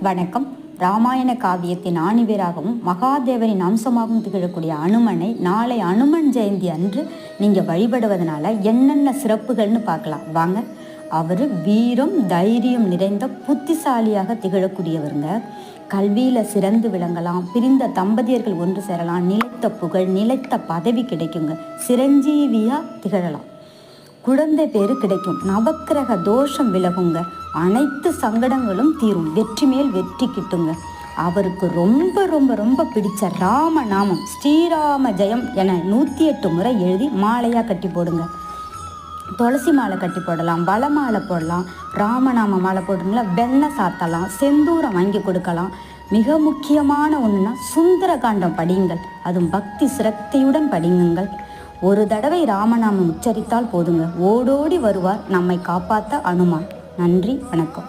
வணக்கம். ராமாயண காவியத்தின் ஆணிவேராகவும் மகாதேவரின் அம்சமாகவும் திகழக்கூடிய அனுமனை நாளை அனுமன் ஜெயந்தி அன்று நீங்கள் வழிபடுவதனால என்னென்ன சிறப்புகள்னு பார்க்கலாம் வாங்க. அவர் வீரம் தைரியம் நிறைந்த புத்திசாலியாக திகழக்கூடியவருங்க. கல்வியில் சிறந்து விளங்கலாம், பிரிந்த தம்பதியர்கள் ஒன்று சேரலாம், நிலைத்த புகழ் நிலைத்த பதவி கிடைக்குங்க, சிரஞ்சீவியாக திகழலாம், குழந்தை பேரு கிடைக்கும், நவக்கிரக தோஷம் விலகுங்க, அனைத்து சங்கடங்களும் தீரும், வெற்றி மேல் வெற்றி கிட்டுங்க. அவருக்கு ரொம்ப ரொம்ப ரொம்ப பிடிச்ச ராம நாமம் ஸ்ரீராம ஜெயம் என 108 முறை எழுதி மாலையாக கட்டி போடுங்க. துளசி மாலை கட்டி போடலாம், வள மாலை போடலாம், ராமநாம மாலை போடுறீங்களா, வெண்ணெய் சாத்தலாம், செந்தூரம் வாங்கி கொடுக்கலாம். மிக முக்கியமான ஒன்றுனா சுந்தரகாண்டம் படியுங்கள், அதுவும் பக்தி சிரத்தையுடன் படியுங்கள். ஒரு தடவை ராமநாமம் உச்சரித்தால் போதுங்க, ஓடோடி வருவார் நம்மை காப்பாற்ற அனுமான். நன்றி, வணக்கம்.